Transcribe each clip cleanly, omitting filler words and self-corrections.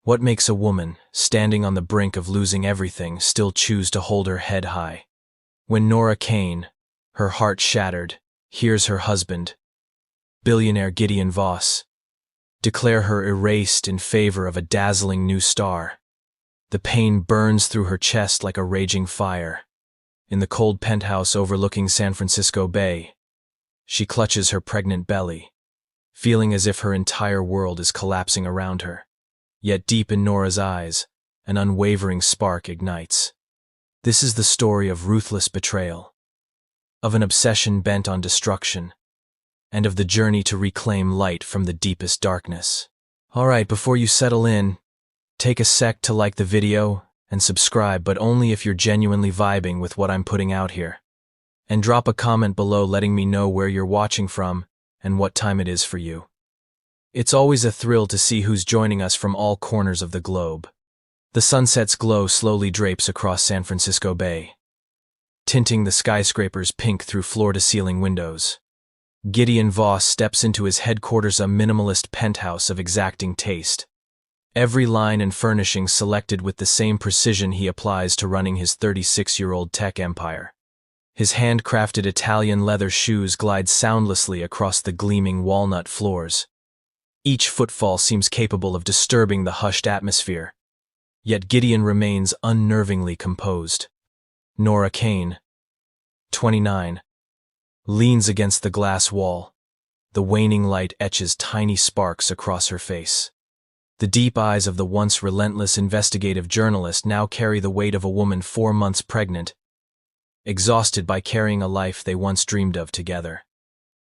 What makes a woman, standing on the brink of losing everything, still choose to hold her head high? When Nora Kane, her heart shattered, hears her husband, billionaire Gideon Voss, declare her erased in favor of a dazzling new star, the pain burns through her chest like a raging fire. In the cold penthouse overlooking San Francisco Bay, she clutches her pregnant belly, feeling as if her entire world is collapsing around her. Yet deep in Nora's eyes, an unwavering spark ignites. This is the story of ruthless betrayal, of an obsession bent on destruction, and of the journey to reclaim light from the deepest darkness. Alright, before you settle in, take a sec to like the video and subscribe, but only if you're genuinely vibing with what I'm putting out here. And drop a comment below letting me know where you're watching from and what time it is for you. It's always a thrill to see who's joining us from all corners of the globe. The sunset's glow slowly drapes across San Francisco Bay, tinting the skyscrapers pink through floor-to-ceiling windows. Gideon Voss steps into his headquarters, a minimalist penthouse of exacting taste. Every line and furnishing selected with the same precision he applies to running his 36-year-old tech empire. His handcrafted Italian leather shoes glide soundlessly across the gleaming walnut floors. Each footfall seems capable of disturbing the hushed atmosphere, yet Gideon remains unnervingly composed. Nora Kane, 29, leans against the glass wall. The waning light etches tiny sparks across her face. The deep eyes of the once relentless investigative journalist now carry the weight of a woman 4 months pregnant, exhausted by carrying a life they once dreamed of together.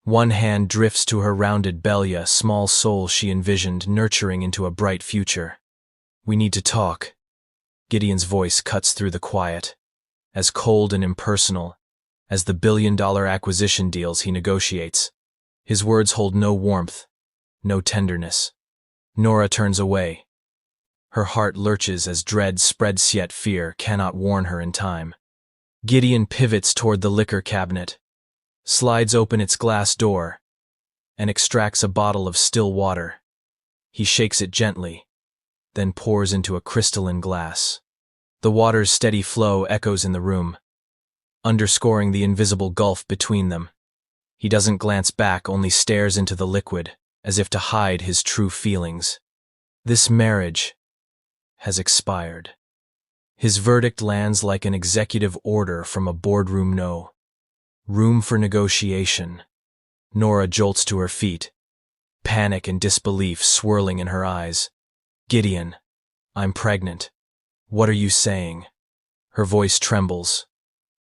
One hand drifts to her rounded belly, a small soul she envisioned nurturing into a bright future. "We need to talk." Gideon's voice cuts through the quiet, as cold and impersonal as the billion-dollar acquisition deals he negotiates. His words hold no warmth, no tenderness. Nora turns away. Her heart lurches as dread spreads, yet fear cannot warn her in time. Gideon pivots toward the liquor cabinet, slides open its glass door, and extracts a bottle of still water. He shakes it gently, then pours into a crystalline glass. The water's steady flow echoes in the room, underscoring the invisible gulf between them. He doesn't glance back, only stares into the liquid, as if to hide his true feelings. This marriage has expired. His verdict lands like an executive order from a boardroom. No room for negotiation. Nora jolts to her feet, panic and disbelief swirling in her eyes. "Gideon, I'm pregnant. What are you saying?" Her voice trembles.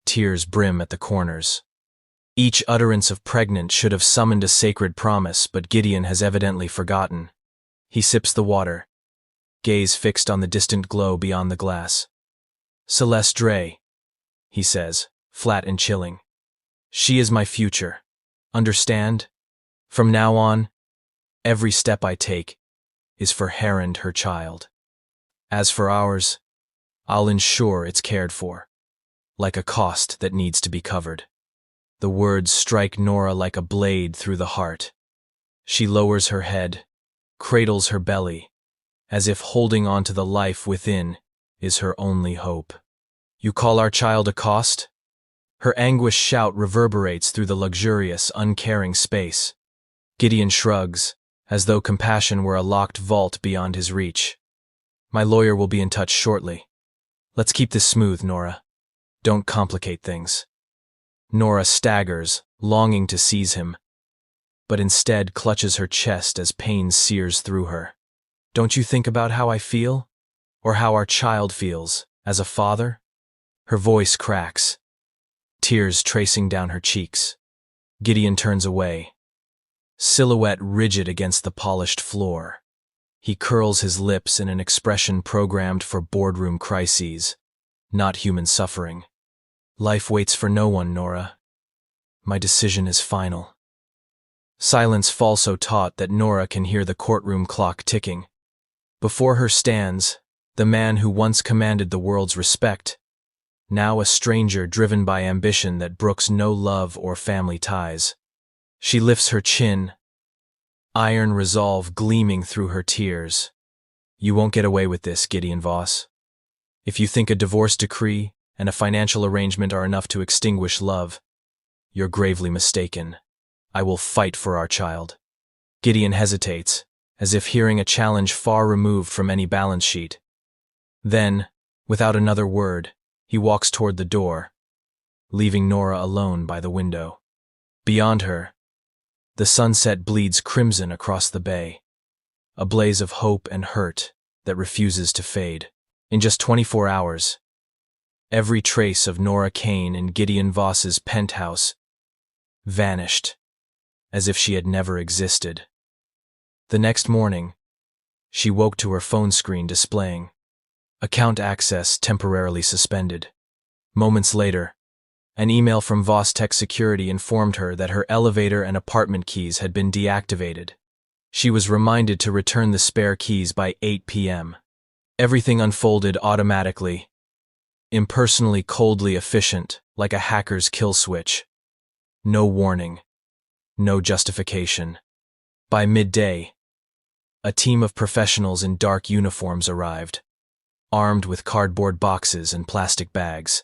Tears brim at the corners. Each utterance of pregnant should have summoned a sacred promise, but Gideon has evidently forgotten. He sips the water, gaze fixed on the distant glow beyond the glass. "Celeste Dre," he says, flat and chilling. "She is my future. Understand? From now on, every step I take is for her and her child. As for ours, I'll ensure it's cared for, like a cost that needs to be covered." The words strike Nora like a blade through the heart. She lowers her head, cradles her belly, as if holding on to the life within is her only hope. "You call our child a cost?" Her anguished shout reverberates through the luxurious, uncaring space. Gideon shrugs, as though compassion were a locked vault beyond his reach. "My lawyer will be in touch shortly. Let's keep this smooth, Nora. Don't complicate things." Nora staggers, longing to seize him, but instead clutches her chest as pain sears through her. "Don't you think about how I feel? Or how our child feels, as a father?" Her voice cracks, tears tracing down her cheeks. Gideon turns away, silhouette rigid against the polished floor. He curls his lips in an expression programmed for boardroom crises, not human suffering. "Life waits for no one, Nora. My decision is final." Silence falls so taut that Nora can hear the courtroom clock ticking. Before her stands the man who once commanded the world's respect, now a stranger driven by ambition that brooks no love or family ties. She lifts her chin, iron resolve gleaming through her tears. You won't get away with this, Gideon Voss. If you think a divorce decree and a financial arrangement are enough to extinguish love, you're gravely mistaken. I will fight for our child. Gideon hesitates, as if hearing a challenge far removed from any balance sheet. Then, without another word, he walks toward the door, leaving Nora alone by the window. Beyond her, the sunset bleeds crimson across the bay, a blaze of hope and hurt that refuses to fade. In just 24 hours, every trace of Nora Kane in Gideon Voss's penthouse vanished, as if she had never existed. The next morning, she woke to her phone screen displaying account access temporarily suspended. Moments later, an email from Voss Tech Security informed her that her elevator and apartment keys had been deactivated. She was reminded to return the spare keys by 8 p.m. Everything unfolded automatically, impersonally, coldly efficient, like a hacker's kill switch. No warning, no justification. By midday, a team of professionals in dark uniforms arrived, armed with cardboard boxes and plastic bags.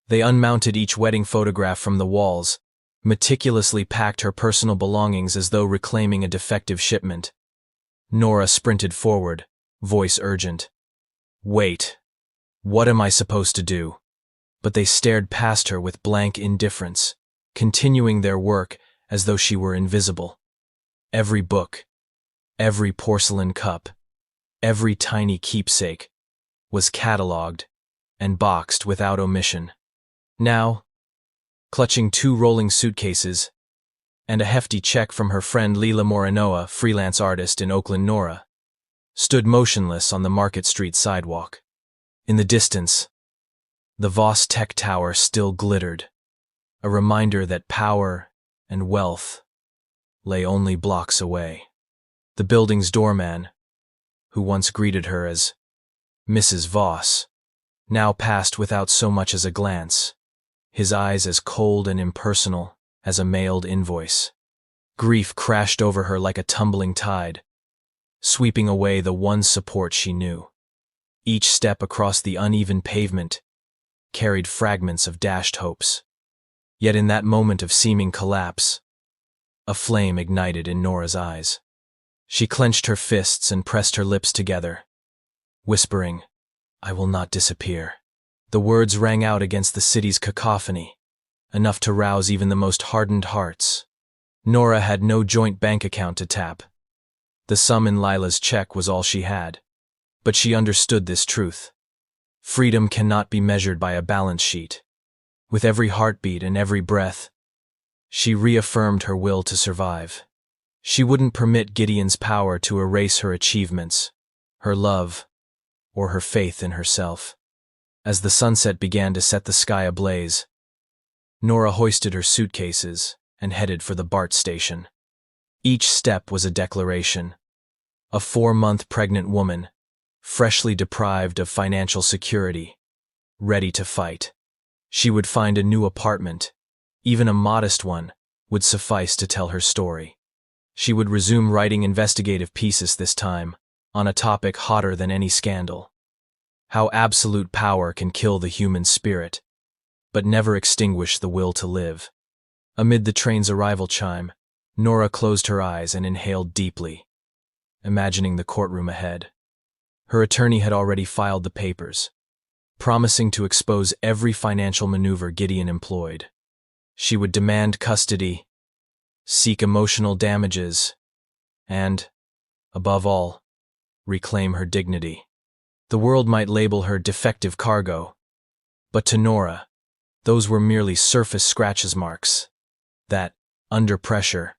They unmounted each wedding photograph from the walls, meticulously packed her personal belongings as though reclaiming a defective shipment. Nora sprinted forward, voice urgent. Wait, what am I supposed to do? But they stared past her with blank indifference, continuing their work as though she were invisible. Every book, every porcelain cup, every tiny keepsake was catalogued and boxed without omission. Now, clutching 2 rolling suitcases and a hefty check from her friend Leila Morenoa, freelance artist in Oakland, Nora, stood motionless on the Market Street sidewalk. In the distance, the Voss Tech Tower still glittered, a reminder that power and wealth lay only blocks away. The building's doorman, who once greeted her as Mrs. Voss, now passed without so much as a glance, his eyes as cold and impersonal as a mailed invoice. Grief crashed over her like a tumbling tide, sweeping away the one support she knew. Each step across the uneven pavement carried fragments of dashed hopes. Yet in that moment of seeming collapse, a flame ignited in Nora's eyes. She clenched her fists and pressed her lips together, whispering, "I will not disappear." The words rang out against the city's cacophony, enough to rouse even the most hardened hearts. Nora had no joint bank account to tap. The sum in Lila's check was all she had. But she understood this truth. Freedom cannot be measured by a balance sheet. With every heartbeat and every breath, she reaffirmed her will to survive. She wouldn't permit Gideon's power to erase her achievements, her love, or her faith in herself. As the sunset began to set the sky ablaze, Nora hoisted her suitcases and headed for the BART station. Each step was a declaration. A 4-month pregnant woman, freshly deprived of financial security, ready to fight. She would find a new apartment, even a modest one, would suffice to tell her story. She would resume writing investigative pieces this time, on a topic hotter than any scandal. How absolute power can kill the human spirit, but never extinguish the will to live. Amid the train's arrival chime, Nora closed her eyes and inhaled deeply, imagining the courtroom ahead. Her attorney had already filed the papers, promising to expose every financial maneuver Gideon employed. She would demand custody, seek emotional damages, and, above all, reclaim her dignity. The world might label her defective cargo, but to Nora, those were merely surface scratches marks that, under pressure,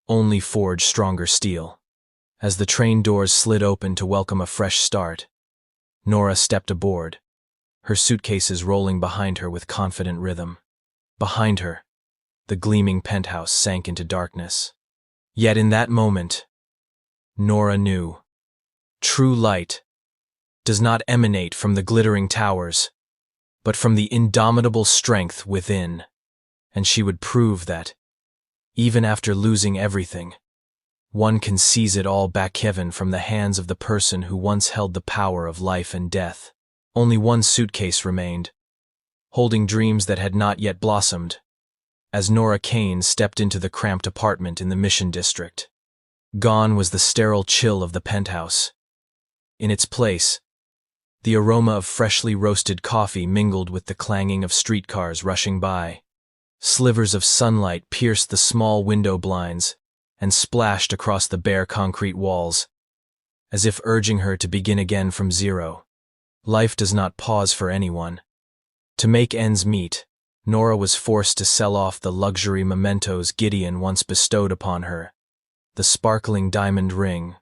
only forged stronger steel. As the train doors slid open to welcome a fresh start, Nora stepped aboard, her suitcases rolling behind her with confident rhythm. Behind her, the gleaming penthouse sank into darkness. Yet in that moment, Nora knew, true light does not emanate from the glittering towers, but from the indomitable strength within, and she would prove that, even after losing everything, One can seize it all back heaven from the hands of the person who once held the power of life and death. Only one suitcase remained, holding dreams that had not yet blossomed, as Nora Kane stepped into the cramped apartment in the Mission District. Gone was the sterile chill of the penthouse. In its place, the aroma of freshly roasted coffee mingled with the clanging of streetcars rushing by. Slivers of sunlight pierced the small window blinds and splashed across the bare concrete walls, as if urging her to begin again from zero. Life does not pause for anyone. To make ends meet, Nora was forced to sell off the luxury mementos Gideon once bestowed upon her: the sparkling diamond ring,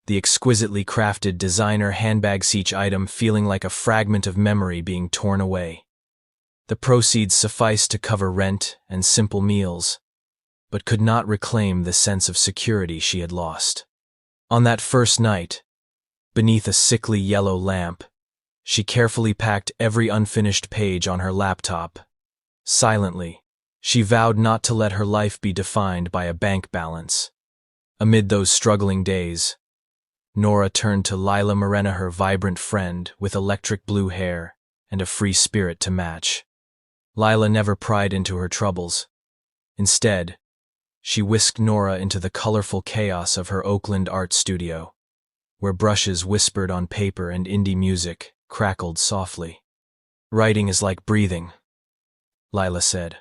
the exquisitely crafted designer handbags, each item feeling like a fragment of memory being torn away. The proceeds sufficed to cover rent and simple meals, but could not reclaim the sense of security she had lost. On that first night, beneath a sickly yellow lamp, she carefully packed every unfinished page on her laptop. Silently, she vowed not to let her life be defined by a bank balance. Amid those struggling days, Nora turned to Lila Morena, her vibrant friend with electric blue hair and a free spirit to match. Lila never pried into her troubles. Instead, she whisked Nora into the colorful chaos of her Oakland art studio, where brushes whispered on paper and indie music crackled softly. "Writing is like breathing," Lila said,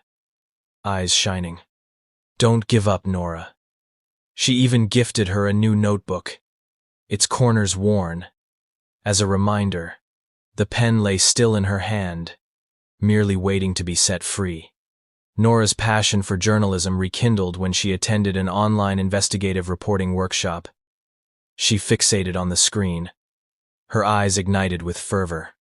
eyes shining. "Don't give up, Nora." She even gifted her a new notebook, its corners worn. As a reminder, the pen lay still in her hand, merely waiting to be set free. Nora's passion for journalism rekindled when she attended an online investigative reporting workshop. She fixated on the screen, her eyes ignited with fervor.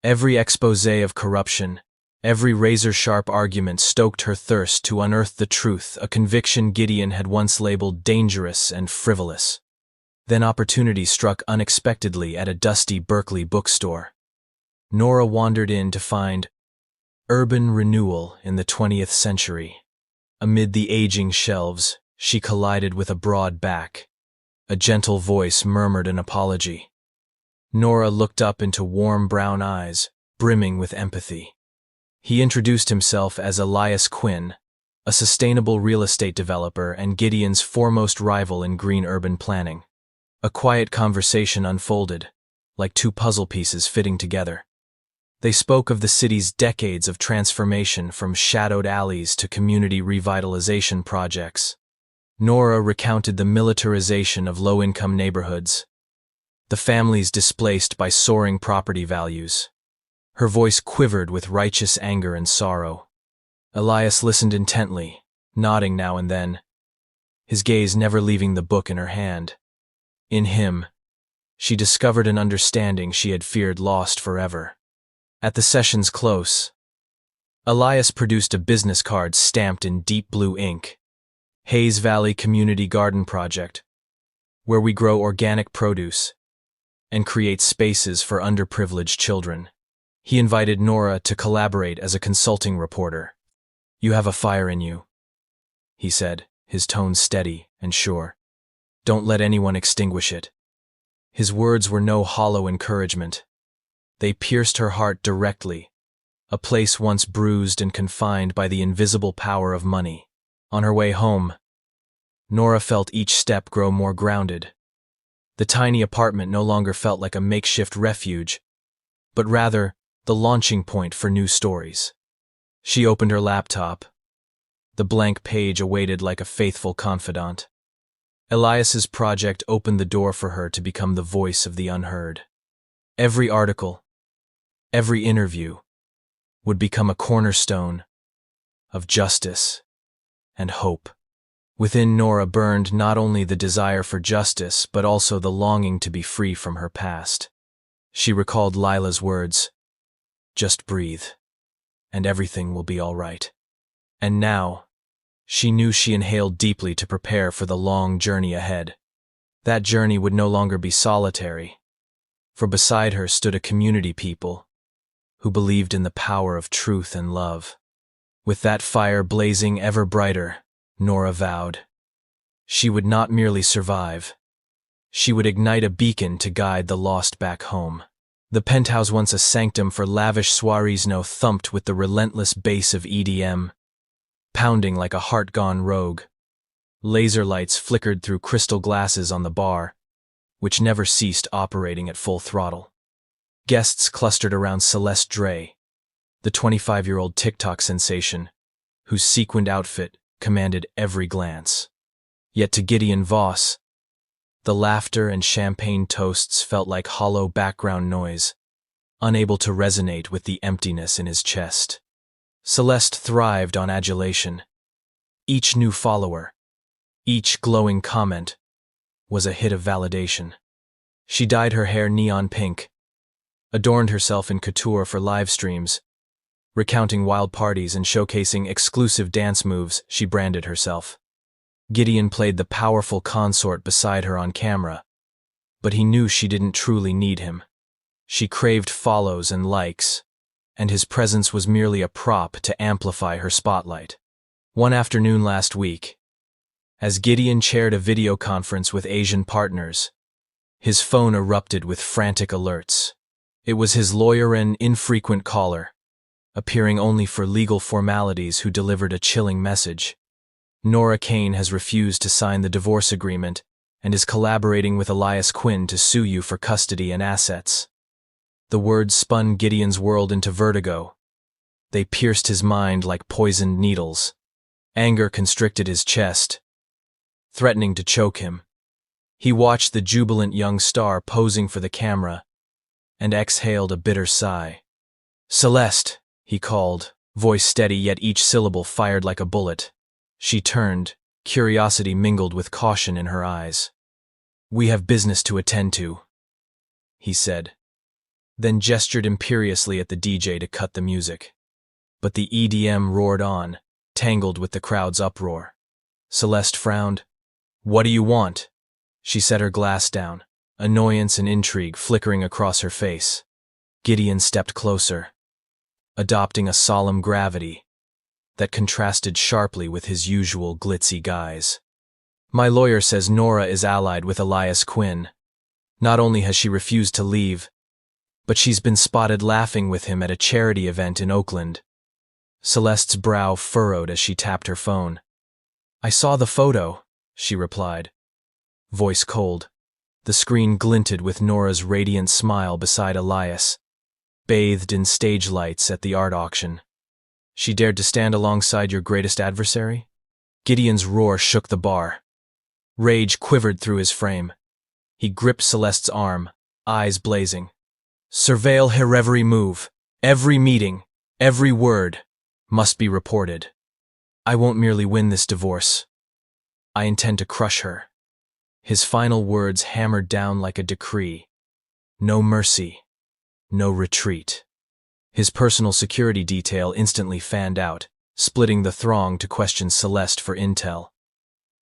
Every exposé of corruption, every razor-sharp argument stoked her thirst to unearth the truth, a conviction Gideon had once labeled dangerous and frivolous. Then opportunity struck unexpectedly at a dusty Berkeley bookstore. Nora wandered in to find Urban Renewal in the 20th Century. Amid the aging shelves, she collided with a broad back. A gentle voice murmured an apology. Nora looked up into warm brown eyes, brimming with empathy. He introduced himself as Elias Quinn, a sustainable real estate developer and Gideon's foremost rival in green urban planning. A quiet conversation unfolded, like two puzzle pieces fitting together. They spoke of the city's decades of transformation, from shadowed alleys to community revitalization projects. Nora recounted the militarization of low-income neighborhoods, the families displaced by soaring property values. Her voice quivered with righteous anger and sorrow. Elias listened intently, nodding now and then, his gaze never leaving the book in her hand. In him, she discovered an understanding she had feared lost forever. At the session's close, Elias produced a business card stamped in deep blue ink. Hayes Valley Community Garden Project, where we grow organic produce and create spaces for underprivileged children. He invited Nora to collaborate as a consulting reporter. "You have a fire in you," he said, his tone steady and sure. "Don't let anyone extinguish it." His words were no hollow encouragement. They pierced her heart directly, a place once bruised and confined by the invisible power of money. On her way home, Nora felt each step grow more grounded. The tiny apartment no longer felt like a makeshift refuge, but rather the launching point for new stories. She opened her laptop. The blank page awaited like a faithful confidant. Elias's project opened the door for her to become the voice of the unheard. Every article, every interview, would become a cornerstone of justice and hope. Within Nora burned not only the desire for justice, but also the longing to be free from her past. She recalled Lila's words, "Just breathe, and everything will be all right." And now, she knew she inhaled deeply to prepare for the long journey ahead. That journey would no longer be solitary, for beside her stood a community people who believed in the power of truth and love. With that fire blazing ever brighter, Nora vowed, She would not merely survive. She would ignite a beacon to guide the lost back home. The penthouse, once a sanctum for lavish soirees, now thumped with the relentless bass of EDM, pounding like a heart-gone rogue. Laser lights flickered through crystal glasses on the bar, which never ceased operating at full throttle. Guests clustered around Celeste Dre, the 25-year-old TikTok sensation, whose sequined outfit commanded every glance. Yet to Gideon Voss, the laughter and champagne toasts felt like hollow background noise, unable to resonate with the emptiness in his chest. Celeste thrived on adulation. Each new follower, each glowing comment, was a hit of validation. She dyed her hair neon pink, adorned herself in couture for live streams, recounting wild parties and showcasing exclusive dance moves. She branded herself. Gideon played the powerful consort beside her on camera, but he knew she didn't truly need him. She craved follows and likes, and his presence was merely a prop to amplify her spotlight. One afternoon last week, as Gideon chaired a video conference with Asian partners, his phone erupted with frantic alerts. It was his lawyer, an infrequent caller, appearing only for legal formalities, who delivered a chilling message. Nora Kane has refused to sign the divorce agreement and is collaborating with Elias Quinn to sue you for custody and assets. The words spun Gideon's world into vertigo. They pierced his mind like poisoned needles. Anger constricted his chest, threatening to choke him. He watched the jubilant young star posing for the camera and exhaled a bitter sigh. "Celeste," he called, voice steady yet each syllable fired like a bullet. She turned, curiosity mingled with caution in her eyes. "We have business to attend to," he said, then gestured imperiously at the DJ to cut the music. But the EDM roared on, tangled with the crowd's uproar. Celeste frowned. "What do you want?" She set her glass down, annoyance and intrigue flickering across her face. Gideon stepped closer, adopting a solemn gravity that contrasted sharply with his usual glitzy guise. "My lawyer says Nora is allied with Elias Quinn. Not only has she refused to leave, but she's been spotted laughing with him at a charity event in Oakland." Celeste's brow furrowed as she tapped her phone. "I saw the photo," she replied, voice cold. The screen glinted with Nora's radiant smile beside Elias, bathed in stage lights at the art auction. "She dared to stand alongside your greatest adversary?" Gideon's roar shook the bar. Rage quivered through his frame. He gripped Celeste's arm, eyes blazing. "Surveil her every move, every meeting, every word must be reported. I won't merely win this divorce. I intend to crush her." His final words hammered down like a decree. No mercy, no retreat. His personal security detail instantly fanned out, splitting the throng to question Celeste for intel.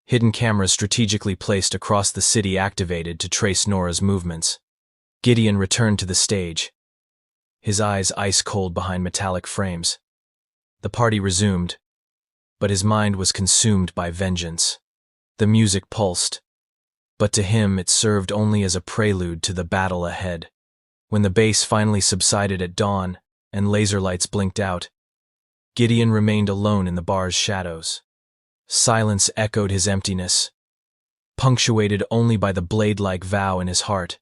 Hidden cameras strategically placed across the city activated to trace Nora's movements. Gideon returned to the stage, his eyes ice-cold behind metallic frames. The party resumed, but his mind was consumed by vengeance. The music pulsed, but to him it served only as a prelude to the battle ahead. When the bass finally subsided at dawn and laser lights blinked out, Gideon remained alone in the bar's shadows. Silence echoed his emptiness, punctuated only by the blade-like vow in his heart.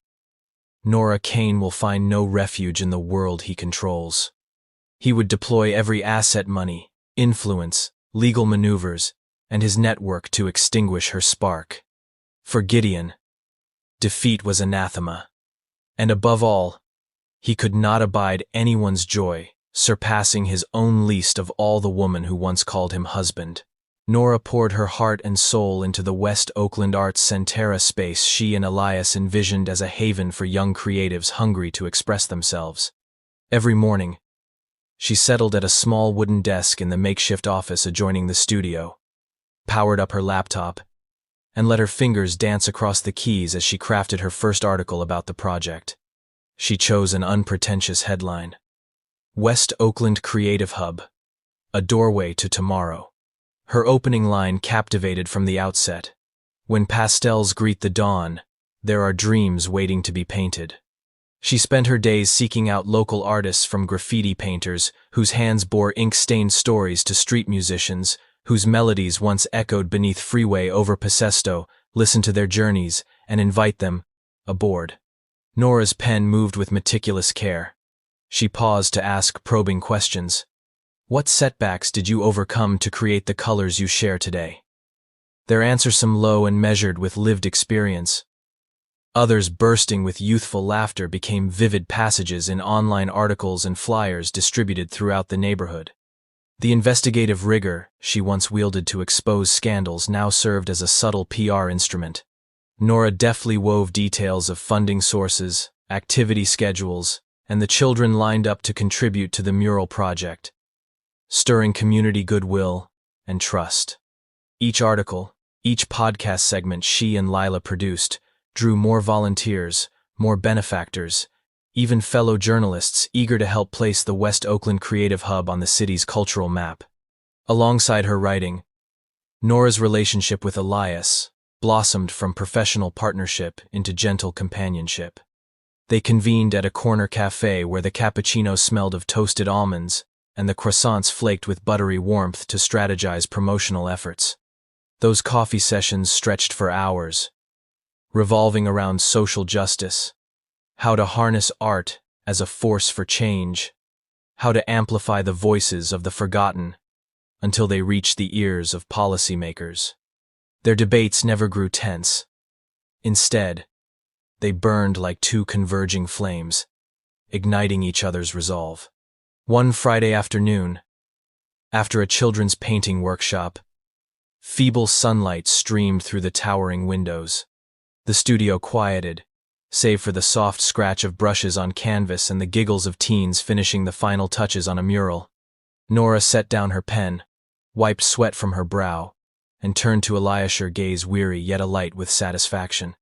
Nora Kane will find no refuge in the world he controls. He would deploy every asset, money, influence, legal maneuvers, and his network to extinguish her spark. For Gideon, defeat was anathema. And above all, he could not abide anyone's joy, surpassing his own least of all the woman who once called him husband. Nora poured her heart and soul into the West Oakland Arts Centera space she and Elias envisioned as a haven for young creatives hungry to express themselves. Every morning, she settled at a small wooden desk in the makeshift office adjoining the studio, powered up her laptop, and let her fingers dance across the keys as she crafted her first article about the project. She chose an unpretentious headline: West Oakland Creative Hub, a doorway to tomorrow. Her opening line captivated from the outset. When pastels greet the dawn, there are dreams waiting to be painted. She spent her days seeking out local artists, from graffiti painters whose hands bore ink-stained stories to street musicians whose melodies once echoed beneath freeway over Pasesto. Listen to their journeys and invite them aboard. Nora's pen moved with meticulous care. She paused to ask probing questions. What setbacks did you overcome to create the colors you share today? Their answers some low and measured with lived experience. Others, bursting with youthful laughter, became vivid passages in online articles and flyers distributed throughout the neighborhood. The investigative rigor she once wielded to expose scandals now served as a subtle PR instrument. Nora deftly wove details of funding sources, activity schedules, and the children lined up to contribute to the mural project, stirring community goodwill and trust. Each article, each podcast segment she and Lila produced, drew more volunteers, more benefactors, even fellow journalists eager to help place the West Oakland creative hub on the city's cultural map. Alongside her writing, Nora's relationship with Elias blossomed from professional partnership into gentle companionship. They convened at a corner cafe where the cappuccino smelled of toasted almonds and the croissants flaked with buttery warmth to strategize promotional efforts. Those coffee sessions stretched for hours, revolving around social justice, how to harness art as a force for change, how to amplify the voices of the forgotten until they reached the ears of policymakers. Their debates never grew tense. Instead, they burned like two converging flames, igniting each other's resolve. One Friday afternoon, after a children's painting workshop, feeble sunlight streamed through the towering windows. The studio quieted, save for the soft scratch of brushes on canvas and the giggles of teens finishing the final touches on a mural. Nora set down her pen, wiped sweat from her brow, and turned to Elias, her gaze weary yet alight with satisfaction.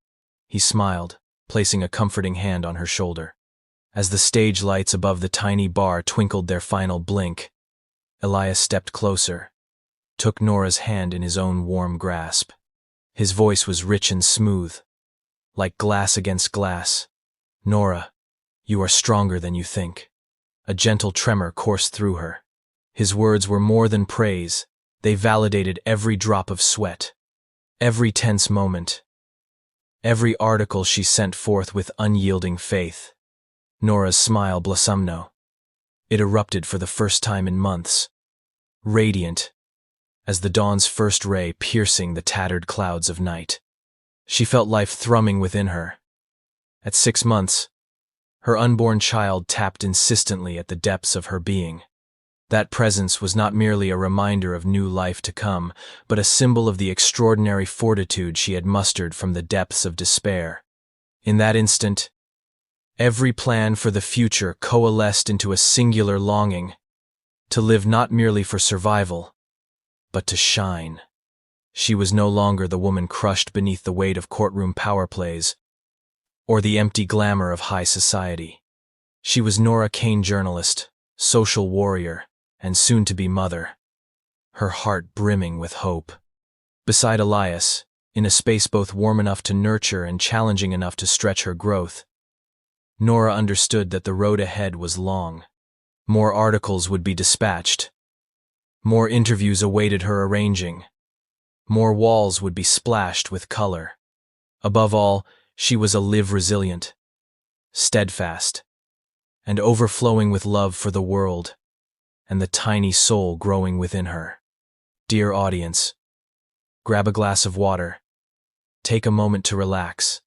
He smiled, placing a comforting hand on her shoulder. As the stage lights above the tiny bar twinkled their final blink, Elias stepped closer, took Nora's hand in his own warm grasp. His voice was rich and smooth, like glass against glass. Nora, you are stronger than you think. A gentle tremor coursed through her. His words were more than praise. They validated every drop of sweat, every tense moment, every article she sent forth with unyielding faith. Nora's smile blossomed. It erupted for the first time in months, radiant as the dawn's first ray piercing the tattered clouds of night. She felt life thrumming within her. At 6 months, her unborn child tapped insistently at the depths of her being. That presence was not merely a reminder of new life to come, but a symbol of the extraordinary fortitude she had mustered from the depths of despair. In that instant, every plan for the future coalesced into a singular longing, to live not merely for survival, but to shine. She was no longer the woman crushed beneath the weight of courtroom power plays, or the empty glamour of high society. She was Nora Kane, journalist, social warrior, and soon-to-be mother, her heart brimming with hope. Beside Elias, in a space both warm enough to nurture and challenging enough to stretch her growth, Nora understood that the road ahead was long. More articles would be dispatched. More interviews awaited her arranging. More walls would be splashed with color. Above all, she was a live resilient, steadfast, and overflowing with love for the world and the tiny soul growing within her. Dear audience, grab a glass of water, take a moment to relax,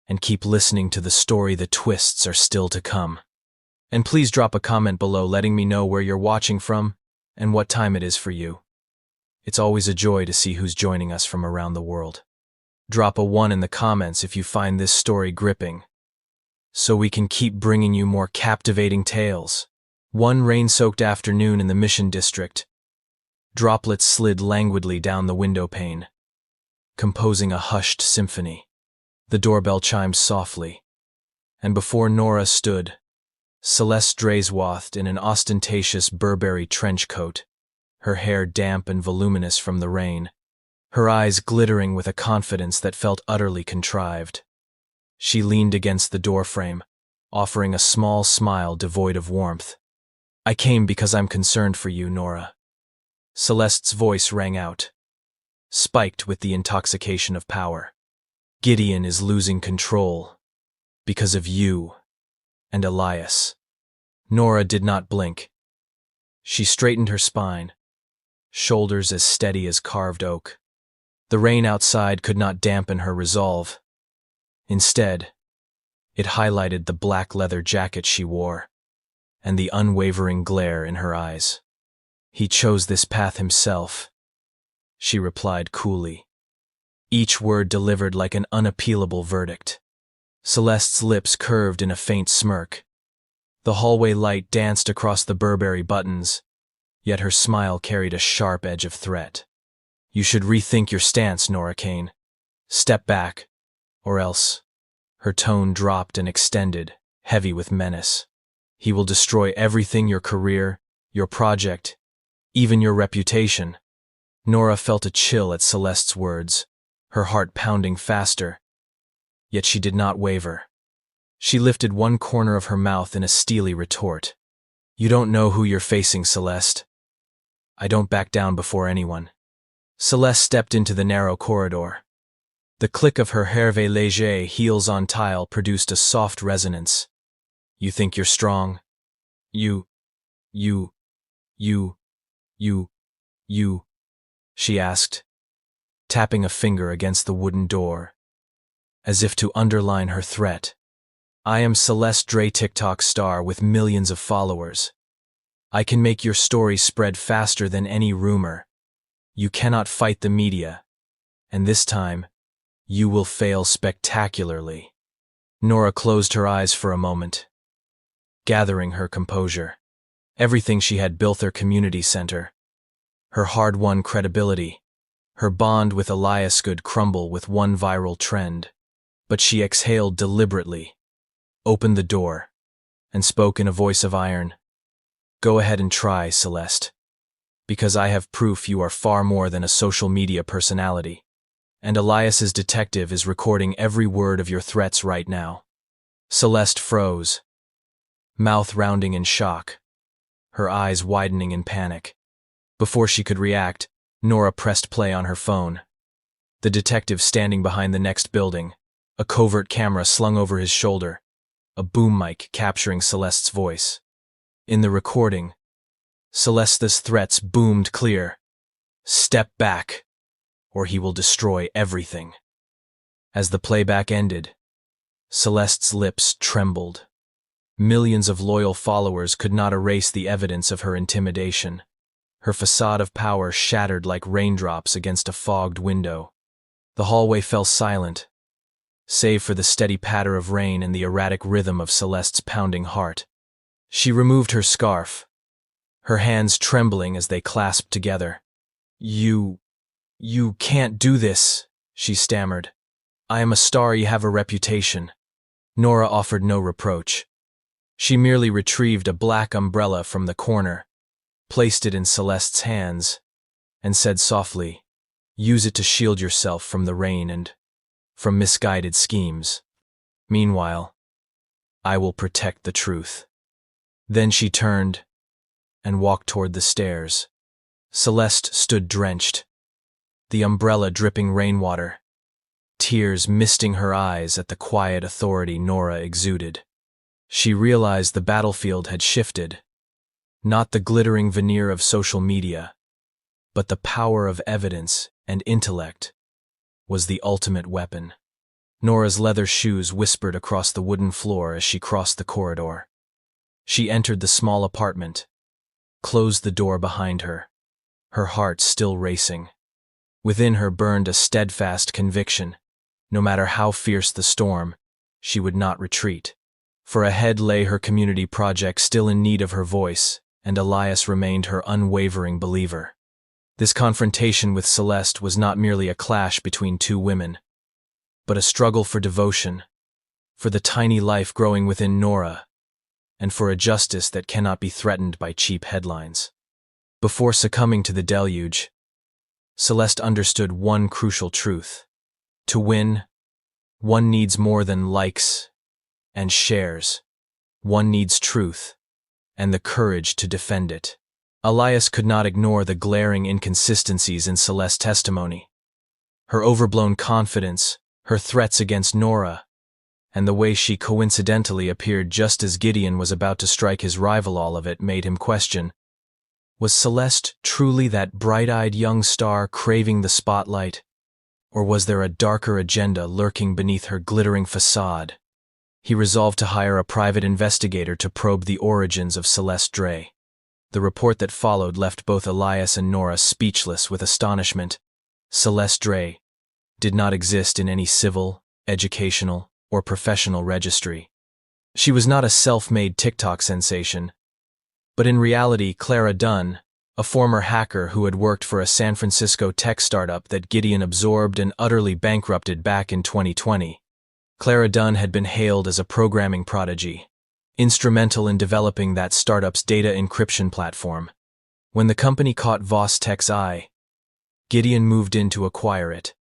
and keep listening to the story. The twists are still to come. And please drop a comment below letting me know where you're watching from and what time it is for you. It's always a joy to see who's joining us from around the world. Drop a 1 in the comments if you find this story gripping, so we can keep bringing you more captivating tales. One rain-soaked afternoon in the Mission District, droplets slid languidly down the window pane, composing a hushed symphony. The doorbell chimed softly, and before Nora stood Celeste Dreswathed in an ostentatious Burberry trench coat, her hair damp and voluminous from the rain. her eyes glittering with a confidence that felt utterly contrived. She leaned against the doorframe, offering a small smile devoid of warmth. "I came because I'm concerned for you, Nora." Celeste's voice rang out, spiked with the intoxication of power. "Gideon is losing control because of you and Elias." Nora did not blink. She straightened her spine, shoulders as steady as carved oak. The rain outside could not dampen her resolve. Instead, it highlighted the black leather jacket she wore and the unwavering glare in her eyes. "He chose this path himself," she replied coolly, each word delivered like an unappealable verdict. Celeste's lips curved in a faint smirk. The hallway light danced across the Burberry buttons, yet her smile carried a sharp edge of threat. "You should rethink your stance, Nora Kane. Step back, or else." Her tone dropped and extended, heavy with menace. "He will destroy everything, your career, your project, even your reputation." Nora felt a chill at Celeste's words, her heart pounding faster, yet she did not waver. She lifted one corner of her mouth in a steely retort. "You don't know who you're facing, Celeste. I don't back down before anyone." Celeste stepped into the narrow corridor. The click of her Hervé Léger heels on tile produced a soft resonance. "You think you're strong? You, you, she asked, tapping a finger against the wooden door, as if to underline her threat. "I am Celeste Dre, TikTok star with millions of followers. I can make your story spread faster than any rumor. You cannot fight the media, and this time, you will fail spectacularly." Nora closed her eyes for a moment, gathering her composure. Everything she had built, their community center, her hard-won credibility, her bond with Elias could crumble with one viral trend. But she exhaled deliberately, opened the door, and spoke in a voice of iron. "Go ahead and try, Celeste, because I have proof you are far more than a social media personality, and Elias's detective is recording every word of your threats right now." Celeste froze, mouth rounding in shock, her eyes widening in panic. Before she could react, Nora pressed play on her phone. The detective standing behind the next building, a covert camera slung over his shoulder, a boom mic capturing Celeste's voice. In the recording, Celeste's threats boomed clear. "Step back, or he will destroy everything." As the playback ended, Celeste's lips trembled. Millions of loyal followers could not erase the evidence of her intimidation. Her facade of power shattered like raindrops against a fogged window. The hallway fell silent, save for the steady patter of rain and the erratic rhythm of Celeste's pounding heart. She removed her scarf, her hands trembling as they clasped together. You can't do this," she stammered. "I am a star, you have a reputation." Nora offered no reproach. She merely retrieved a black umbrella from the corner, placed it in Celeste's hands, and said softly, "Use it to shield yourself from the rain and from misguided schemes. Meanwhile, I will protect the truth." Then she turned and walked toward the stairs. Celeste stood drenched, the umbrella dripping rainwater, tears misting her eyes at the quiet authority Nora exuded. She realized the battlefield had shifted, not the glittering veneer of social media, but the power of evidence and intellect was the ultimate weapon. Nora's leather shoes whispered across the wooden floor as she crossed the corridor. She entered the small apartment, closed the door behind her, her heart still racing. Within her burned a steadfast conviction. No matter how fierce the storm, she would not retreat. For ahead lay her community project still in need of her voice, and Elias remained her unwavering believer. This confrontation with Celeste was not merely a clash between two women, but a struggle for devotion, for the tiny life growing within Nora, and for a justice that cannot be threatened by cheap headlines. Before succumbing to the deluge, Celeste understood one crucial truth. To win, one needs more than likes and shares. One needs truth and the courage to defend it. Elias could not ignore the glaring inconsistencies in Celeste's testimony. Her overblown confidence, her threats against Nora, and the way she coincidentally appeared just as Gideon was about to strike his rival, all of it made him question, was Celeste truly that bright-eyed young star craving the spotlight, or was there a darker agenda lurking beneath her glittering facade? He resolved to hire a private investigator to probe the origins of Celeste Dre. The report that followed left both Elias and Nora speechless with astonishment. Celeste Dre did not exist in any civil, educational, or professional registry. She was not a self-made TikTok sensation, but in reality Clara Dunn, a former hacker who had worked for a San Francisco tech startup that Gideon absorbed and utterly bankrupted back in 2020. Clara Dunn had been hailed as a programming prodigy, instrumental in developing that startup's data encryption platform. When the company caught Voss Tech's eye, Gideon moved in to acquire it.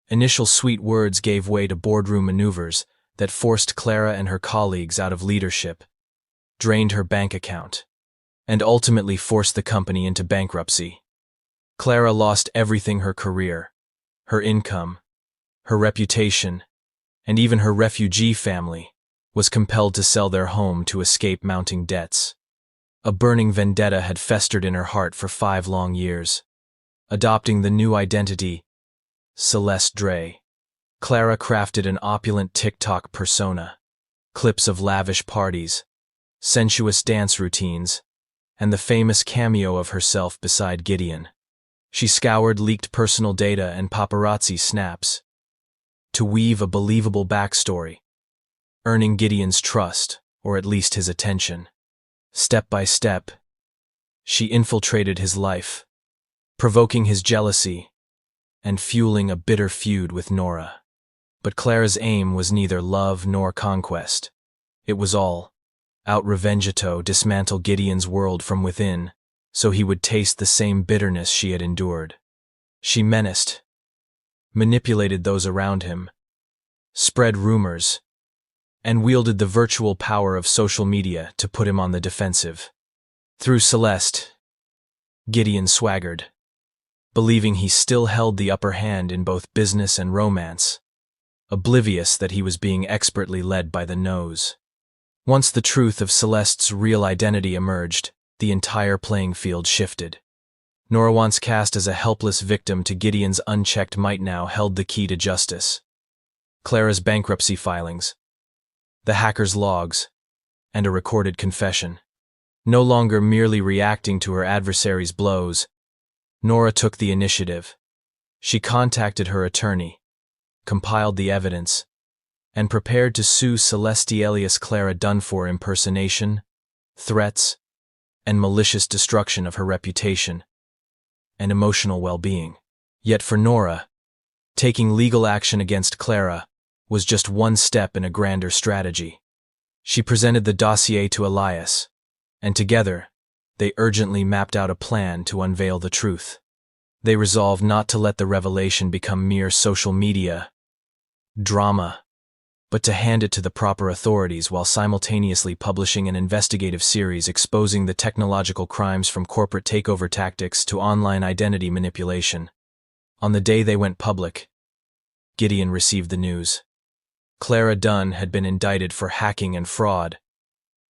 Initial sweet words gave way to boardroom maneuvers that forced Clara and her colleagues out of leadership, drained her bank account, and ultimately forced the company into bankruptcy. Clara lost everything: her career, her income, her reputation, and even her refugee family was compelled to sell their home to escape mounting debts. A burning vendetta had festered in her heart for 5 long years. Adopting the new identity, Celeste Dre, Clara crafted an opulent TikTok persona, clips of lavish parties, sensuous dance routines, and the famous cameo of herself beside Gideon. She scoured leaked personal data and paparazzi snaps to weave a believable backstory, earning Gideon's trust, or at least his attention. Step by step, she infiltrated his life, provoking his jealousy and fueling a bitter feud with Nora. But Clara's aim was neither love nor conquest. It was all out revenge, to dismantle Gideon's world from within, so he would taste the same bitterness she had endured. She menaced, manipulated those around him, spread rumors, and wielded the virtual power of social media to put him on the defensive. Through Celeste, Gideon swaggered, believing he still held the upper hand in both business and romance, oblivious that he was being expertly led by the nose. Once the truth of Celeste's real identity emerged, the entire playing field shifted. Nora, once cast as a helpless victim to Gideon's unchecked might, now held the key to justice. Clara's bankruptcy filings, the hacker's logs, and a recorded confession. No longer merely reacting to her adversary's blows, Nora took the initiative. She contacted her attorney, compiled the evidence, and prepared to sue Celeste alias Clara Dunn for impersonation, threats, and malicious destruction of her reputation and emotional well-being. Yet for Nora, taking legal action against Clara was just one step in a grander strategy. She presented the dossier to Elias, and together, they urgently mapped out a plan to unveil the truth. They resolved not to let the revelation become mere social media drama, but to hand it to the proper authorities while simultaneously publishing an investigative series exposing the technological crimes from corporate takeover tactics to online identity manipulation. On the day they went public, Gideon received the news. Clara Dunn had been indicted for hacking and fraud,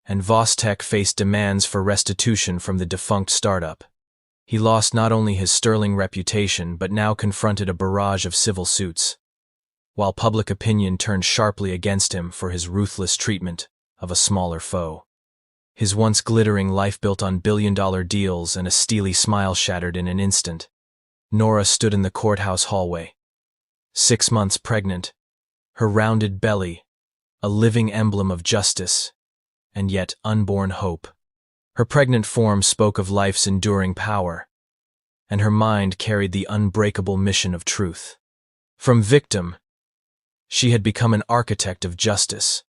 and Voss Tech faced demands for restitution from the defunct startup. He lost not only his sterling reputation but now confronted a barrage of civil suits, while public opinion turned sharply against him for his ruthless treatment of a smaller foe. His once glittering life built on billion-dollar deals and a steely smile shattered in an instant. Nora stood in the courthouse hallway, 6 months pregnant, her rounded belly a living emblem of justice and yet unborn hope. Her pregnant form spoke of life's enduring power, and her mind carried the unbreakable mission of truth. From victim, she had become an architect of justice,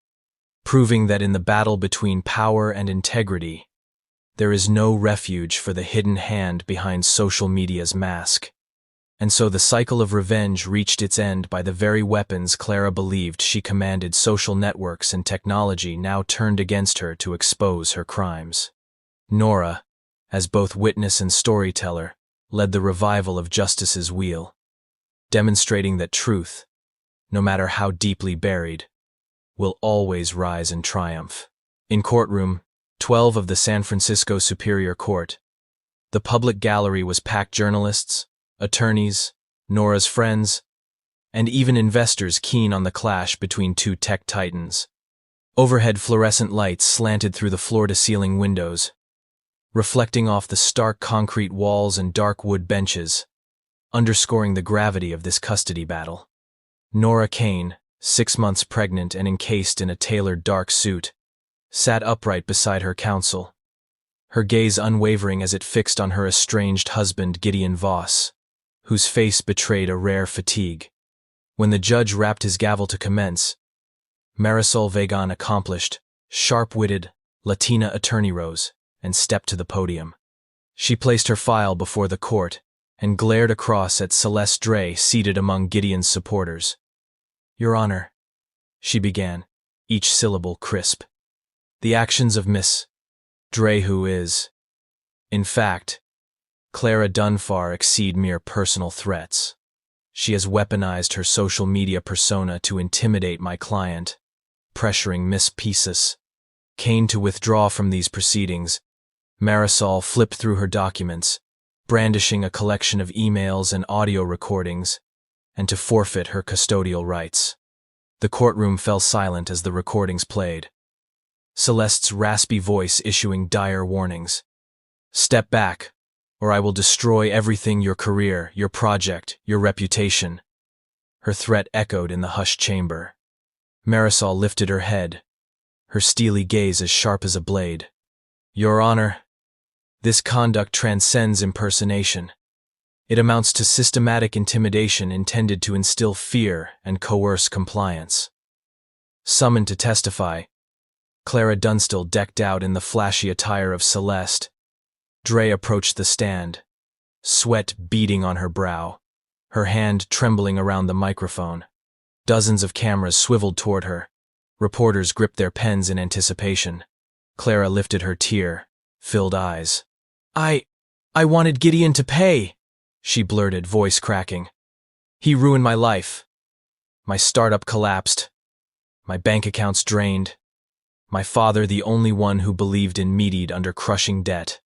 proving that in the battle between power and integrity, there is no refuge for the hidden hand behind social media's mask. And so the cycle of revenge reached its end by the very weapons Clara believed she commanded. Social networks and technology now turned against her to expose her crimes. Nora, as both witness and storyteller, led the revival of justice's wheel, demonstrating that truth, no matter how deeply buried, will always rise and triumph. In courtroom 12 of the San Francisco Superior Court, the public gallery was packed. Journalists, attorneys, Nora's friends, and even investors keen on the clash between two tech titans. Overhead fluorescent lights slanted through the floor-to-ceiling windows, reflecting off the stark concrete walls and dark wood benches, underscoring the gravity of this custody battle. Nora Kane, 6 months pregnant and encased in a tailored dark suit, sat upright beside her counsel, her gaze unwavering as it fixed on her estranged husband Gideon Voss, whose face betrayed a rare fatigue. When the judge rapped his gavel to commence, Marisol Vegan, accomplished, sharp-witted, Latina attorney, rose and stepped to the podium. She placed her file before the court and glared across at Celeste Dre seated among Gideon's supporters. "Your Honor," she began, each syllable crisp. "The actions of Miss Dre, who is, in fact, Clara Dunn, far exceed mere personal threats. She has weaponized her social media persona to intimidate my client, pressuring Miss Pieces Kane to withdraw from these proceedings." Marisol flipped through her documents, brandishing a collection of emails and audio recordings, and to forfeit her custodial rights. The courtroom fell silent as the recordings played, Celeste's raspy voice issuing dire warnings. "Step back, or I will destroy everything: your career, your project, your reputation." Her threat echoed in the hushed chamber. Marisol lifted her head, her steely gaze as sharp as a blade. "Your Honor, this conduct transcends impersonation. It amounts to systematic intimidation intended to instill fear and coerce compliance." Summoned to testify, Clara Dunstill, decked out in the flashy attire of Celeste Dre, approached the stand, sweat beading on her brow, her hand trembling around the microphone. Dozens of cameras swiveled toward her. Reporters gripped their pens in anticipation. Clara lifted her tear-filled eyes. I wanted Gideon to pay," she blurted, voice cracking. "He ruined my life. My startup collapsed. My bank accounts drained. My father, the only one who believed in me, died under crushing debt.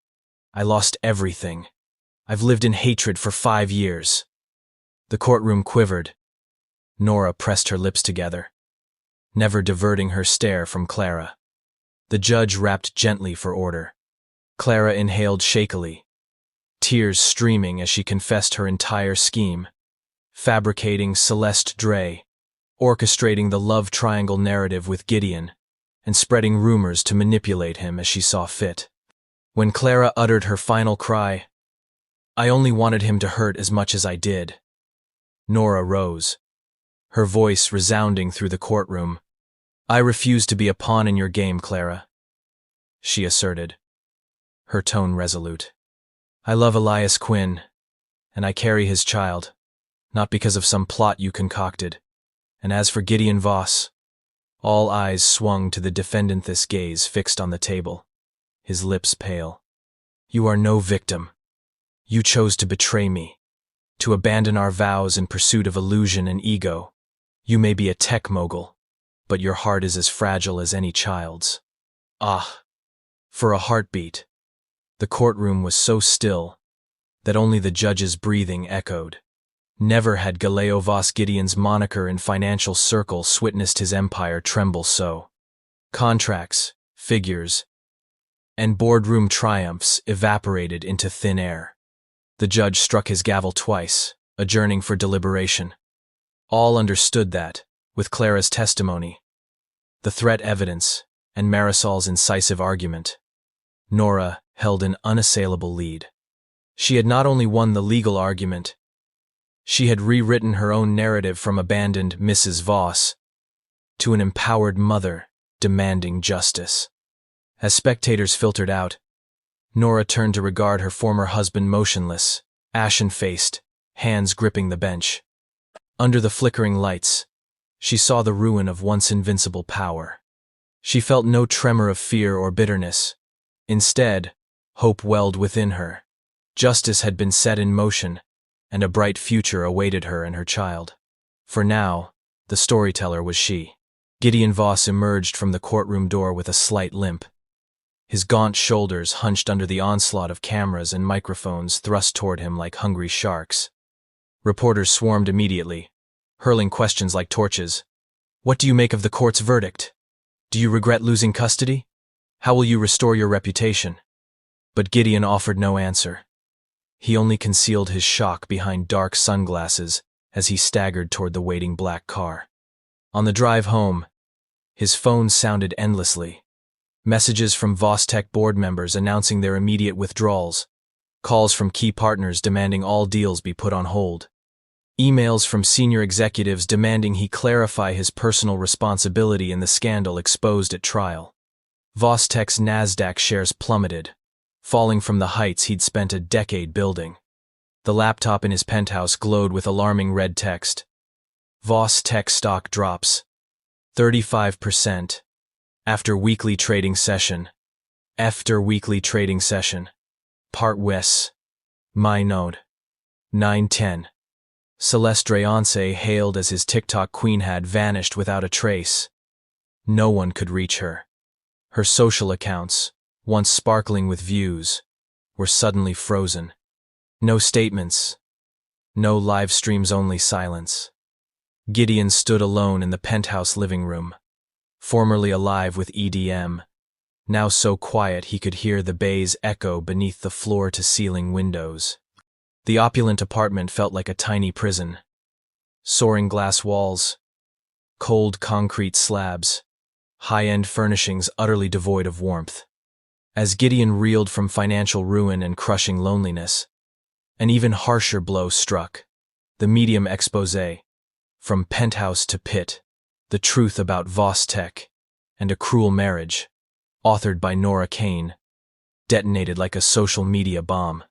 I lost everything. I've lived in hatred for 5 years." The courtroom quivered. Nora pressed her lips together, never diverting her stare from Clara. The judge rapped gently for order. Clara inhaled shakily, tears streaming as she confessed her entire scheme: fabricating Celeste Dre, orchestrating the love triangle narrative with Gideon, and spreading rumors to manipulate him as she saw fit. When Clara uttered her final cry, "I only wanted him to hurt as much as I did," Nora rose, her voice resounding through the courtroom. "I refuse to be a pawn in your game, Clara," she asserted, her tone resolute. "I love Elias Quinn, and I carry his child, not because of some plot you concocted. And as for Gideon Voss," all eyes swung to the defendant, this gaze fixed on the table, his lips pale. "You are no victim. You chose to betray me, to abandon our vows in pursuit of illusion and ego. You may be a tech mogul, but your heart is as fragile as any child's." Ah! For a heartbeat, the courtroom was so still that only the judge's breathing echoed. Never had Galeo Voss Gideon's moniker in financial circles witnessed his empire tremble so. Contracts, figures, and boardroom triumphs evaporated into thin air. The judge struck his gavel twice, adjourning for deliberation. All understood that, with Clara's testimony, the threat evidence, and Marisol's incisive argument, Nora held an unassailable lead. She had not only won the legal argument, she had rewritten her own narrative from abandoned Mrs. Voss to an empowered mother demanding justice. As spectators filtered out, Nora turned to regard her former husband motionless, ashen-faced, hands gripping the bench. Under the flickering lights, she saw the ruin of once invincible power. She felt no tremor of fear or bitterness. Instead, hope welled within her. Justice had been set in motion, and a bright future awaited her and her child. For now, the storyteller was she. Gideon Voss emerged from the courtroom door with a slight limp. His gaunt shoulders hunched under the onslaught of cameras and microphones thrust toward him like hungry sharks. Reporters swarmed immediately, hurling questions like torches. What do you make of the court's verdict? Do you regret losing custody? How will you restore your reputation? But Gideon offered no answer. He only concealed his shock behind dark sunglasses as he staggered toward the waiting black car. On the drive home, his phone sounded endlessly. Messages from Vostech board members announcing their immediate withdrawals, calls from key partners demanding all deals be put on hold, emails from senior executives demanding he clarify his personal responsibility in the scandal exposed at trial. Vostech's NASDAQ shares plummeted, falling from the heights he'd spent a decade building. The laptop in his penthouse glowed with alarming red text. Vostech stock drops 35%. After weekly trading session. Part Wes. My node. 910. Celeste Rayonce, hailed as his TikTok queen, had vanished without a trace. No one could reach her. Her social accounts, once sparkling with views, were suddenly frozen. No statements. No live streams, only silence. Gideon stood alone in the penthouse living room. Formerly alive with EDM, now so quiet he could hear the bass echo beneath the floor-to-ceiling windows. The opulent apartment felt like a tiny prison. Soaring glass walls, cold concrete slabs, high-end furnishings utterly devoid of warmth. As Gideon reeled from financial ruin and crushing loneliness, an even harsher blow struck. The medium exposé, From Penthouse to Pit, The Truth About Vostech and a Cruel Marriage, authored by Nora Kane, detonated like a social media bomb.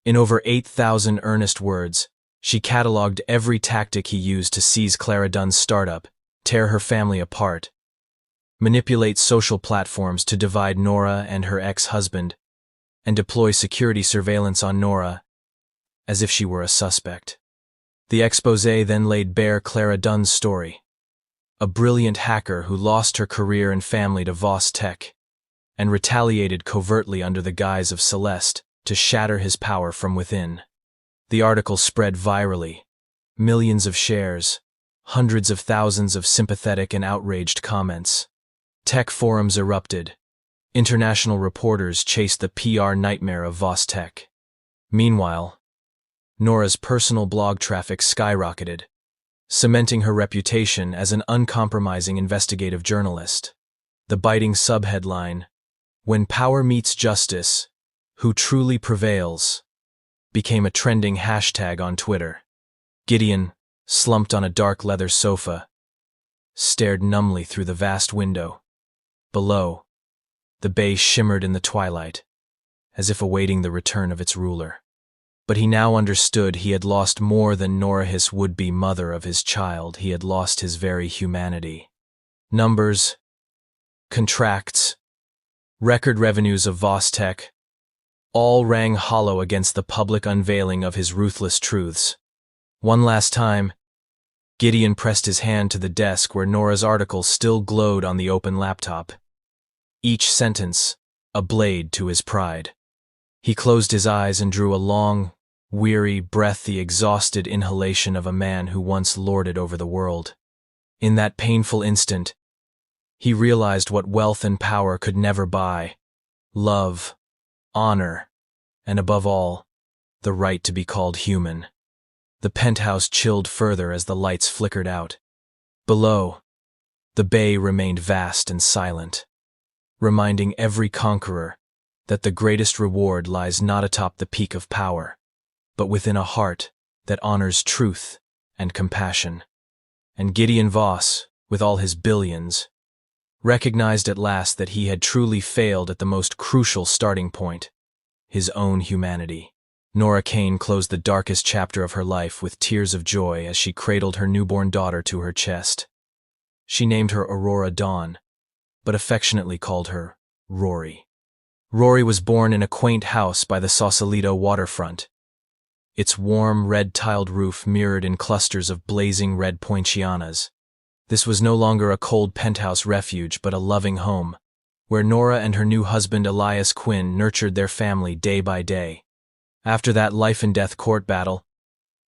In over 8,000 earnest words, she cataloged every tactic he used to seize Clara Dunn's startup, tear her family apart, manipulate social platforms to divide Nora and her ex-husband, and deploy security surveillance on Nora as if she were a suspect. The exposé then laid bare Clara Dunn's story. A brilliant hacker who lost her career and family to Vostech, and retaliated covertly under the guise of Celeste to shatter his power from within. The article spread virally. Millions of shares, hundreds of thousands of sympathetic and outraged comments. Tech forums erupted. International reporters chased the PR nightmare of Vostech. Meanwhile, Nora's personal blog traffic skyrocketed, cementing her reputation as an uncompromising investigative journalist. The biting subheadline, "When Power Meets Justice, Who Truly Prevails?" became a trending hashtag on Twitter. Gideon, slumped on a dark leather sofa, stared numbly through the vast window. Below, the bay shimmered in the twilight, as if awaiting the return of its ruler. But he now understood he had lost more than Nora, his would-be mother of his child. He had lost his very humanity. Numbers, contracts, record revenues of Vostech, all rang hollow against the public unveiling of his ruthless truths. One last time, Gideon pressed his hand to the desk where Nora's article still glowed on the open laptop. Each sentence, a blade to his pride. He closed his eyes and drew a long, weary breath, the exhausted inhalation of a man who once lorded over the world. In that painful instant, he realized what wealth and power could never buy: love, honor, and above all, the right to be called human. The penthouse chilled further as the lights flickered out. Below, the bay remained vast and silent, reminding every conqueror that the greatest reward lies not atop the peak of power, but within a heart that honors truth and compassion. And Gideon Voss, with all his billions, recognized at last that he had truly failed at the most crucial starting point: his own humanity. Nora Kane closed the darkest chapter of her life with tears of joy as she cradled her newborn daughter to her chest. She named her Aurora Dawn, but affectionately called her Rory. Rory was born in a quaint house by the Sausalito waterfront. Its warm, red-tiled roof mirrored in clusters of blazing red poincianas. This was no longer a cold penthouse refuge, but a loving home, where Nora and her new husband Elias Quinn nurtured their family day by day. After that life-and-death court battle,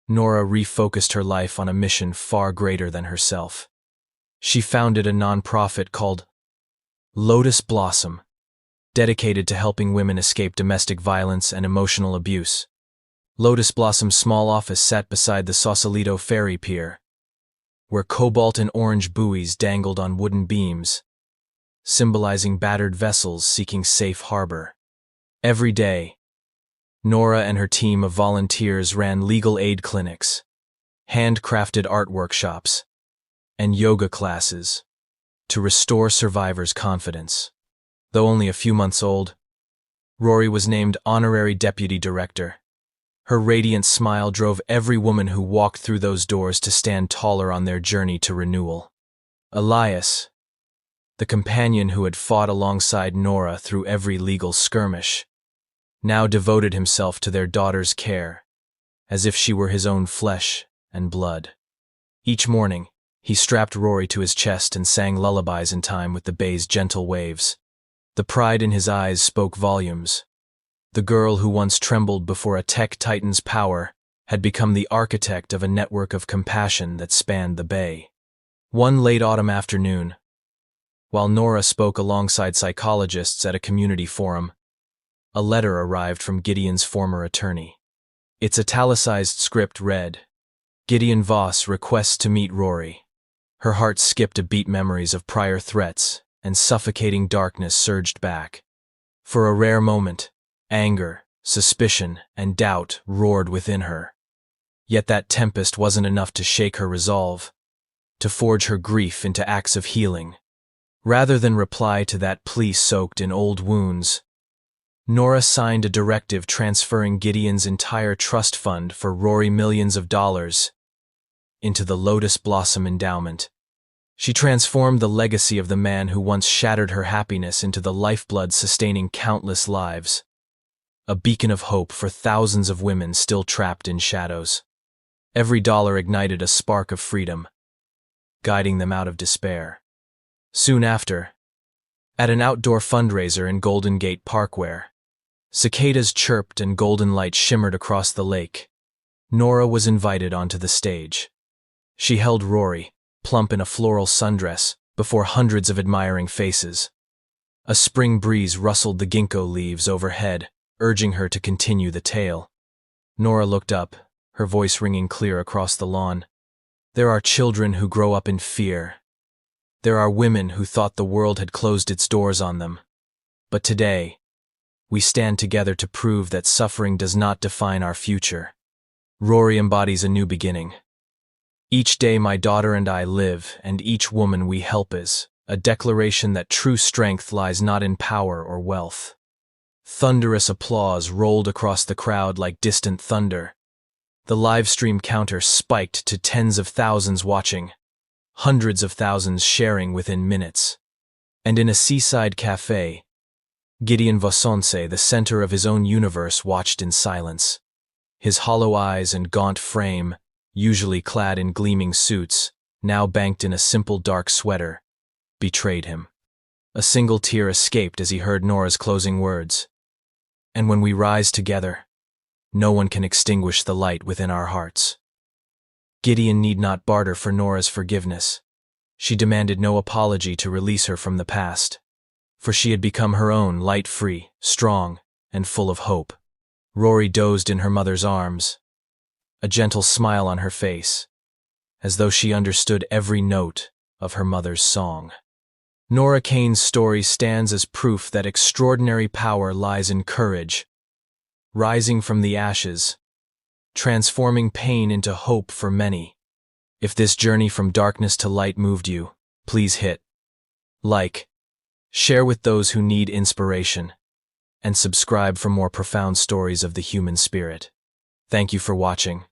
Nora refocused her life on a mission far greater than herself. She founded a nonprofit called Lotus Blossom, dedicated to helping women escape domestic violence and emotional abuse. Lotus Blossom's small office sat beside the Sausalito ferry pier, where cobalt and orange buoys dangled on wooden beams, symbolizing battered vessels seeking safe harbor. Every day, Nora and her team of volunteers ran legal aid clinics, handcrafted art workshops, and yoga classes to restore survivors' confidence. Though only a few months old, Rory was named Honorary Deputy Director. Her radiant smile drove every woman who walked through those doors to stand taller on their journey to renewal. Elias, the companion who had fought alongside Nora through every legal skirmish, now devoted himself to their daughter's care, as if she were his own flesh and blood. Each morning, he strapped Rory to his chest and sang lullabies in time with the bay's gentle waves. The pride in his eyes spoke volumes. The girl who once trembled before a tech titan's power had become the architect of a network of compassion that spanned the bay. One late autumn afternoon, while Nora spoke alongside psychologists at a community forum, a letter arrived from Gideon's former attorney. Its italicized script read, "Gideon Voss requests to meet Rory." Her heart skipped a beat. Memories of prior threats and suffocating darkness surged back. For a rare moment, anger, suspicion, and doubt roared within her. Yet that tempest wasn't enough to shake her resolve, to forge her grief into acts of healing. Rather than reply to that plea soaked in old wounds, Nora signed a directive transferring Gideon's entire trust fund for Rory millions of dollars into the Lotus Blossom Endowment. She transformed the legacy of the man who once shattered her happiness into the lifeblood sustaining countless lives, a beacon of hope for thousands of women still trapped in shadows. Every dollar ignited a spark of freedom, guiding them out of despair. Soon after, at an outdoor fundraiser in Golden Gate Park where cicadas chirped and golden light shimmered across the lake, Nora was invited onto the stage. She held Rory, plump in a floral sundress, before hundreds of admiring faces. A spring breeze rustled the ginkgo leaves overhead, urging her to continue the tale. Nora looked up, her voice ringing clear across the lawn. There are children who grow up in fear. There are women who thought the world had closed its doors on them. But today, we stand together to prove that suffering does not define our future. Rory embodies a new beginning. Each day my daughter and I live, and each woman we help is a declaration that true strength lies not in power or wealth. Thunderous applause rolled across the crowd like distant thunder. The live stream counter spiked to tens of thousands watching, hundreds of thousands sharing within minutes. And in a seaside cafe, Gideon Vossonce, the center of his own universe, watched in silence. His hollow eyes and gaunt frame, usually clad in gleaming suits, now banked in a simple dark sweater, betrayed him. A single tear escaped as he heard Nora's closing words. And when we rise together, no one can extinguish the light within our hearts. Gideon need not barter for Nora's forgiveness. She demanded no apology to release her from the past, for she had become her own, light-free, strong, and full of hope. Rory dozed in her mother's arms, a gentle smile on her face, as though she understood every note of her mother's song. Nora Kane's story stands as proof that extraordinary power lies in courage, rising from the ashes, transforming pain into hope for many. If this journey from darkness to light moved you, please hit like, share with those who need inspiration, and subscribe for more profound stories of the human spirit. Thank you for watching.